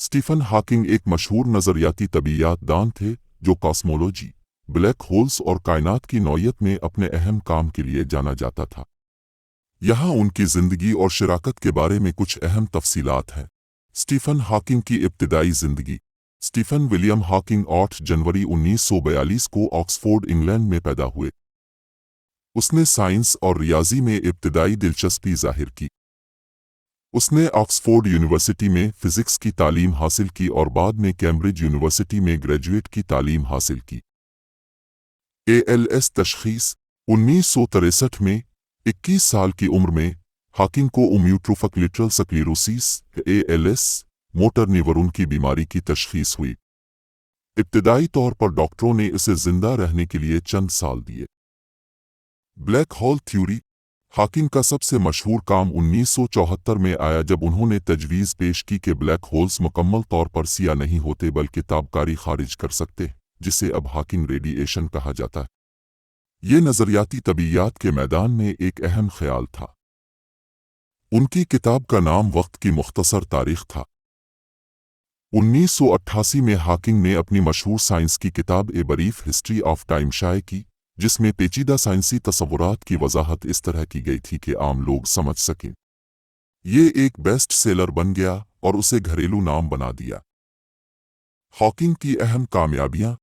Stephen Hawking एक मशहूर नज़रियाती तबीयात दान थे जो कॉस्मोलॉजी, ब्लैक होल्स और कायनात की नौइयत में अपने अहम काम के लिए जाना जाता था। यहाँ उनकी ज़िंदगी और शराकत के बारे में कुछ अहम तफसीलात हैं। स्टीफन हॉकिंग की इब्तिदाई ज़िंदगी। स्टीफन विलियम हॉकिंग 8 जनवरी 1942 को ऑक्सफोर्ड, इंग्लैंड में पैदा हुए। उसने साइंस और रियाजी में इब्तिदाई दिलचस्पी जाहिर की। उसने ऑक्सफोर्ड यूनिवर्सिटी में फ़िज़िक्स की तालीम हासिल की और बाद में कैम्ब्रिज यूनिवर्सिटी में ग्रेजुएट की तालीम हासिल की। ALS तशख़ीस 1963 में 21 साल की उम्र में हॉकिंग को amyotrophic lateral sclerosis ALS motor neuron की बीमारी की तशख़ीस हुई। इब्तिदाई तौर पर डॉक्टरों ने इसे जिंदा रहने के लिए चंद साल दिए। Black hole theory. हॉकिंग का सबसे मशहूर काम 1974 में आया जब उन्होंने तजवीज़ पेश की कि ब्लैक होल्स मुकम्मल तौर पर सिया नहीं होते बल्कि ताबकारी खारिज कर सकते, जिसे अब हॉकिंग रेडिएशन कहा जाता है। ये नज़रियाती तबीयात के मैदान में एक अहम ख्याल था। उनकी किताब का नाम वक्त की मुख्तसर तारीख था। 1988 में हॉकिंग ने अपनी मशहूर साइंस की किताब a brief history of time शाये की, जिसमें पेचीदा साइंसी तस्वुरात की वजाहत इस तरह की गई थी कि आम लोग समझ सकें। ये एक बेस्ट सेलर बन गया और उसे घरेलू नाम बना दिया। हॉकिंग की अहम कामयाबियां।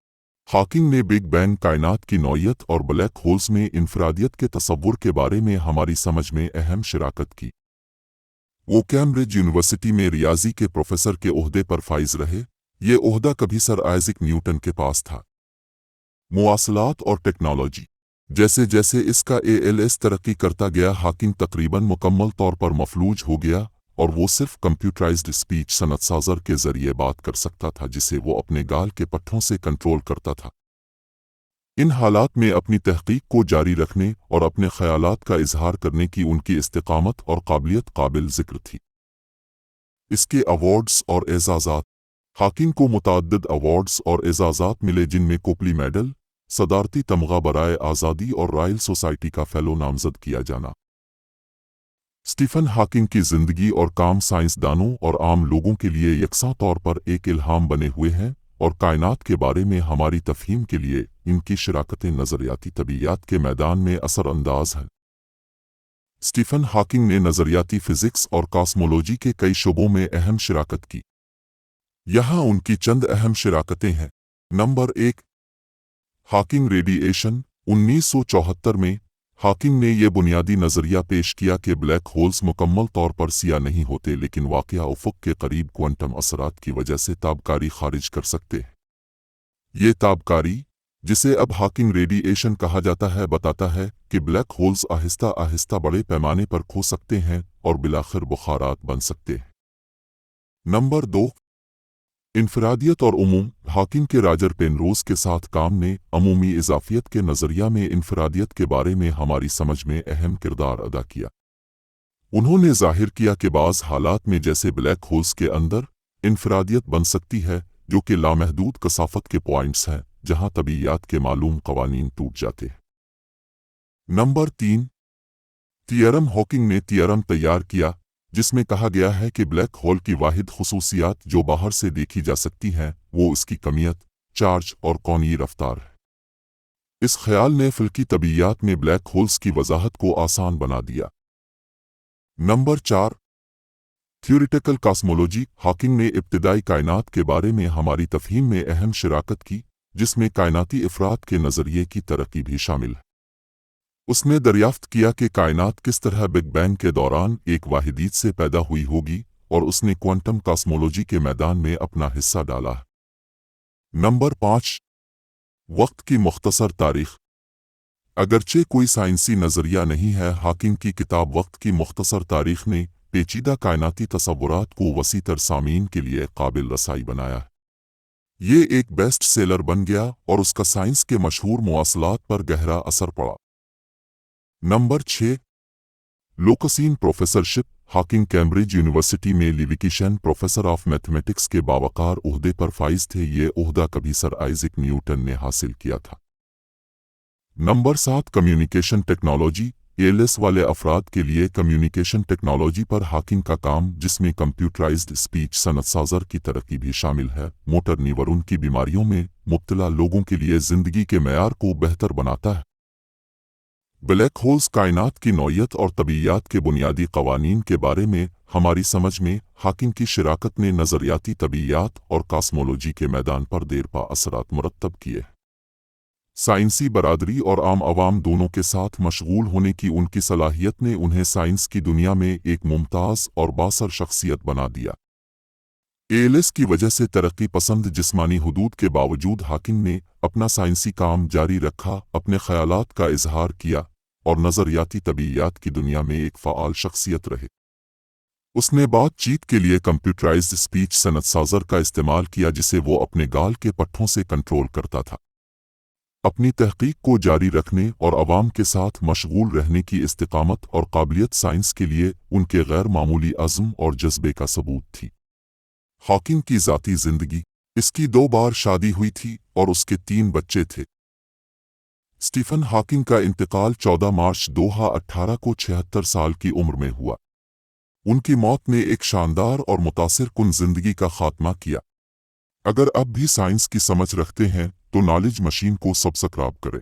हॉकिंग ने बिग बैंग, कायनात की नौइयत और ब्लैक होल्स में इनफरादियत के तसव्वुर के बारे में हमारी समझ में अहम शिराकत की। वो कैम्ब्रिज यूनिवर्सिटी में रियाजी के प्रोफेसर के ओहदे पर फाइज रहे। ये ओहदा कभी सर आइजैक न्यूटन के पास था। मुवासलात और टेक्नोलॉजी। जैसे जैसे इसका ALS तरक्की करता गया, हॉकिंग तकरीबन मुकम्मल तौर पर मफलूज हो गया और वो सिर्फ कंप्यूटराइज्ड स्पीच सनदसाज़र के ज़रिए बात कर सकता था, जिसे वो अपने गाल के पट्टों से कंट्रोल करता था। इन हालात में अपनी तहकीक को जारी रखने और अपने ख़यालात का इजहार करने की उनकी इस्तिकामत और काबिलियत काबिल ज़िक्र थी। इसके अवार्ड्स और एजाज़ात। हॉकिंग को मुतअद्दिद अवार्ड्स और एजाज़ात मिले, जिनमें कोपली मेडल, सदारती तमगा बराए आज़ादी और रॉयल सोसाइटी का फेलो नामजद किया जाना। स्टीफन हॉकिंग की ज़िंदगी और काम साइंसदानों और आम लोगों के लिए यकसा तौर पर एक इल्हाम बने हुए हैं और कायनात के बारे में हमारी तफ़हीम के लिए इनकी शराकतें नज़रियाती तबीयात के मैदान में असर अंदाज हैं। स्टीफन हॉकिंग ने नज़रियाती फ़िज़िक्स और कॉस्मोलॉजी के कई शोबों में अहम शिराकत की। यहाँ उनकी चंद अहम शिराकतें हैं। Number 1, Hawking radiation. 1974 में हॉकिंग ने यह बुनियादी नज़रिया पेश किया कि ब्लैक होल्स मुकम्मल तौर पर सिया नहीं होते, लेकिन वाक़या उफ़ुक़ के करीब क्वांटम असरात की वजह से ताबकारी खारिज कर सकते हैं। ये ताबकारी, जिसे अब हॉकिंग रेडिएशन कहा जाता है, बताता है कि ब्लैक होल्स आहिस्ता आहिस्ता बड़े पैमाने पर खो सकते हैं और बिलाखिर बुखारात बन सकते हैं। नंबर 2, इनफरादियत और उमूम। हॉकिंग के रॉजर पेनरोज के साथ काम ने अमूमी इजाफियत के नज़रिया में इनफरादियत के बारे में हमारी समझ में अहम किरदार अदा किया। उन्होंने जाहिर किया कि बाज़ हालात में, जैसे ब्लैक होल्स के अंदर, इनफरादियत बन सकती है, जो कि लामहदूद कसाफत के पॉइंट्स हैं जहां तबीयात के मालूम कवानीन टूट जाते हैं। Number 3, theorem. हॉकिंग ने थियरम तैयार किया जिसमें कहा गया है कि ब्लैक होल की वाहिद खुसूसियात जो बाहर से देखी जा सकती हैं वो उसकी कमियत, चार्ज और कौनी रफ्तार है। इस ख्याल ने फ़िल्की तबीयात में ब्लैक होल्स की वजाहत को आसान बना दिया। Number 4, theoretical cosmology. हॉकिंग ने इब्तिदाई कायनात के बारे में हमारी तफ़हीम में अहम शिराकत की, जिसमें कायनाती अफराद के नज़रिए की तरक्की भी शामिल है। उसने दरियाफ्त किया कि कायनात किस तरह बिग बैंग के दौरान एक वाहिदीत से पैदा हुई होगी और उसने क्वांटम कॉस्मोलॉजी के मैदान में अपना हिस्सा डाला है। नंबर 5, वक्त की मुख्तसर तारीख। अगरचे कोई साइंसी नज़रिया नहीं है, हॉकिंग की किताब वक्त की मुख्तसर तारीख ने पेचीदा कायनाती तसव्वुरात को वसीतर सामीन के लिए काबिल रसाई बनाया है। ये एक बेस्ट सेलर बन गया और उसका साइंस के मशहूर मुवासलात पर गहरा असर पड़ा। Number 6, Lucasian professorship. Hawking Cambridge university में लिविकेशन प्रोफेसर ऑफ मैथमेटिक्स के बावकार ओहदे पर फाइज थे। ये ओहदा कभी सर आइजैक न्यूटन ने हासिल किया था। Number 7, communication technology. एएलएस वाले अफराद के लिए कम्युनिकेशन टेक्नोलॉजी पर हाकिंग का काम, जिसमें कंप्यूटराइज्ड स्पीच सनदसाज़र की तरक्की भी शामिल है, मोटर न्यूरॉन की बीमारियों में मुब्तला लोगों के लिए ज़िंदगी के मेयार को बेहतर बनाता है। ब्लैक होल्स कायनात की नौइयत और तबीयत के बुनियादी कवानीन के बारे में हमारी समझ में हाकिंग की शराकत ने नज़रियाती तबीयत और कॉस्मोलॉजी के मैदान पर देरपा असरात मुरतब किए। साइंसी बरादरी और आम आवाम दोनों के साथ मशगूल होने की उनकी सलाहियत ने उन्हें साइंस की दुनिया में एक मुमताज़ और बासर शख्सियत बना दिया। एएलएस की वजह से तरक्की पसंद जिस्मानी हुदूद के बावजूद हाकिंग ने अपना साइंसी काम जारी रखा, अपने ख़यालात का इजहार किया और नज़रियाती तबीयत की दुनिया में एक फ़आल शख्सियत रहे। उसने बातचीत के लिए कंप्यूटराइज्ड स्पीच सनदसाज़र का इस्तेमाल किया, जिसे वो अपने गाल के पट्टों से कंट्रोल करता था। अपनी तहकीक को जारी रखने और अवाम के साथ मशगूल रहने की इस्तिकामत और काबिलियत साइंस के लिए उनके गैर मामूली अज़्म और जज्बे का सबूत थी। हॉकिंग की ज़ाती ज़िंदगी। इसकी 2 बार शादी हुई थी और उसके 3 बच्चे थे। स्टीफन हॉकिंग का इंतकाल 14 मार्च 2018 को 76 साल की उम्र में हुआ। उनकी मौत ने एक शानदार और मुतासिर कुन ज़िंदगी का खात्मा किया। अगर अब भी साइंस की समझ रखते हैं तो नॉलेज मशीन को सब्सक्राइब करें।